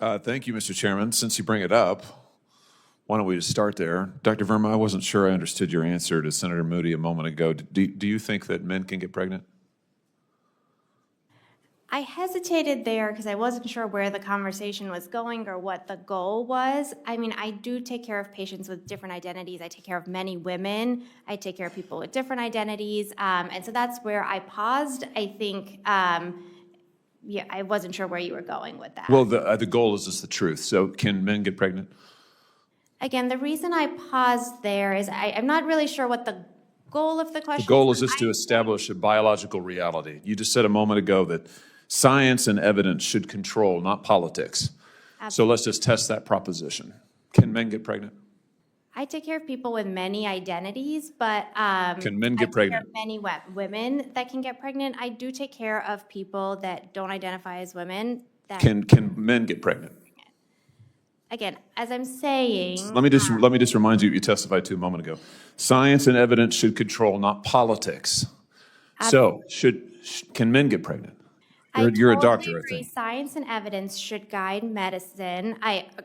Thank you, Mr. Chairman. Since you bring it up, why don't we just start there? Dr. Verma, I wasn't sure I understood your answer to Senator Moody a moment ago. Do you think that men can get pregnant? I hesitated there because I wasn't sure where the conversation was going or what the goal was. I mean, I do take care of patients with different identities. I take care of many women. I take care of people with different identities. And so that's where I paused. I think, yeah, I wasn't sure where you were going with that. Well, the goal is just the truth. So can men get pregnant? Again, the reason I paused there is I'm not really sure what the goal of the question is. The goal is just to establish a biological reality. You just said a moment ago that science and evidence should control, not politics. Absolutely. So let's just test that proposition. Can men get pregnant? I take care of people with many identities, but Can men get pregnant? There are many women that can get pregnant. I do take care of people that don't identify as women. That Can men get pregnant? Again, as I'm saying, Let me just remind you what you testified to a moment ago. Science and evidence should control, not politics. So can men get pregnant? You're a doctor, I agree. think. Science and evidence should guide medicine.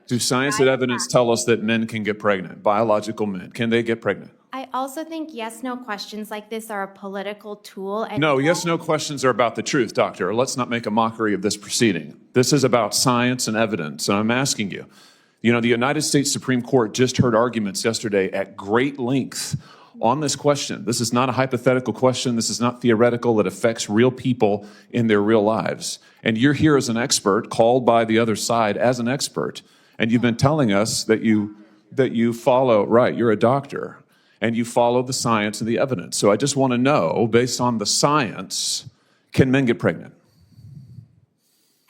Do science and evidence tell us that men can get pregnant? Biological men, can they get pregnant? I also think yes/no questions like this are a political tool. And No, yes/no questions are about the truth, doctor. Let's not make a mockery of this proceeding. This is about science and evidence, and I'm asking you. You know, the United States Supreme Court just heard arguments yesterday at great length on this question. This is not a hypothetical question. This is not theoretical. It affects real people in their real lives. And you're here as an expert, called by the other side as an expert. And you've been telling us that you follow, right, you're a doctor, and you follow the science and the evidence. So I just want to know, based on the science, can men get pregnant?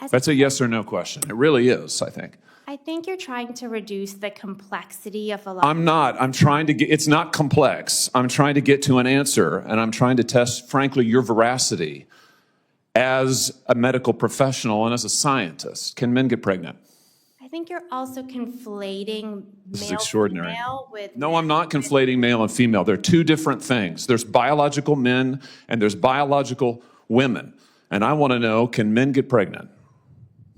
That's a yes or no question. It really is, I think. I think you're trying to reduce the complexity of a lot. I'm not. I'm trying to get, it's not complex. I'm trying to get to an answer, and I'm trying to test, frankly, your veracity as a medical professional and as a scientist. Can men get pregnant? I think you're also conflating This is male extraordinary. female with No, I'm not conflating male and female. They're two different things. There's biological men and there's biological women. And I want to know, can men get pregnant?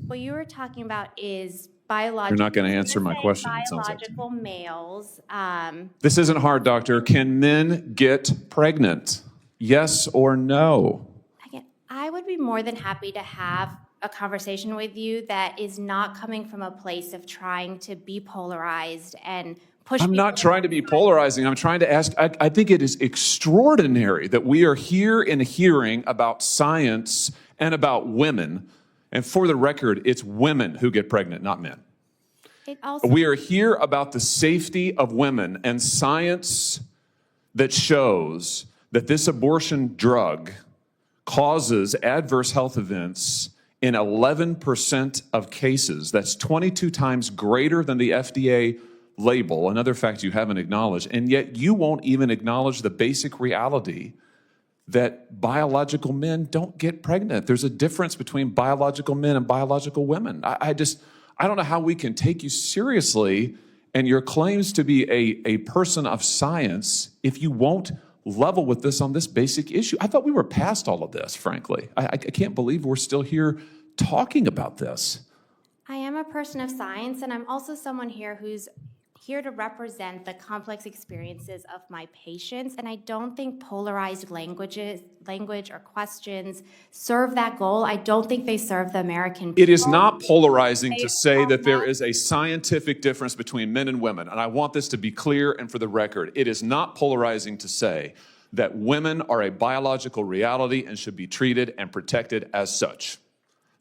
What you were talking about is biological. You're not going to answer my question, it sounds like. Biological males. This isn't hard, doctor. Can men get pregnant? Yes or no? Again, I would be more than happy to have a conversation with you that is not coming from a place of trying to be polarized and push. I'm not trying to be polarizing. I'm trying to ask, I think it is extraordinary that we are here in a hearing about science and about women. And for the record, it's women who get pregnant, not men. We are here about the safety of women and science that shows that this abortion drug causes adverse health events in 11% of cases. That's 22 times greater than the FDA label, another fact you haven't acknowledged. And yet you won't even acknowledge the basic reality that biological men don't get pregnant. There's a difference between biological men and biological women. I don't know how we can take you seriously and your claims to be a person of science if you won't level with this on this basic issue. I thought we were past all of this, frankly. I can't believe we're still here talking about this. I am a person of science, and I'm also someone here who's here to represent the complex experiences of my patients, and I don't think polarized language or questions serve that goal. I don't think they serve the American people. It is not polarizing to say that there is a scientific difference between men and women, and I want this to be clear and for the record. It is not polarizing to say that women are a biological reality and should be treated and protected as such.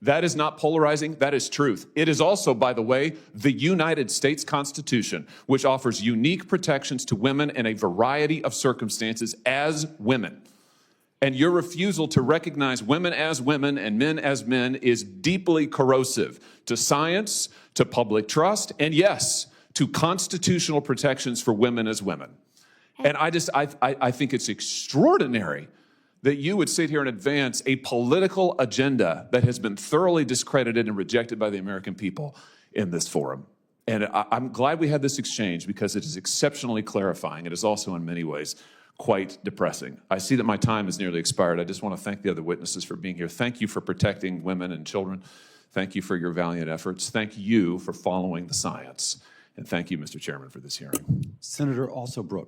That is not polarizing, that is truth. It is also, by the way, the United States Constitution, which offers unique protections to women in a variety of circumstances as women. And your refusal to recognize women as women and men as men is deeply corrosive to science, to public trust, and yes, to constitutional protections for women as women. And I think it's extraordinary that you would sit here and advance a political agenda that has been thoroughly discredited and rejected by the American people in this forum. And I'm glad we had this exchange because it is exceptionally clarifying. It is also in many ways quite depressing. I see that my time has nearly expired. I just want to thank the other witnesses for being here. Thank you for protecting women and children. Thank you for your valiant efforts. Thank you for following the science. And thank you, Mr. Chairman, for this hearing. Senator Alsobrooke.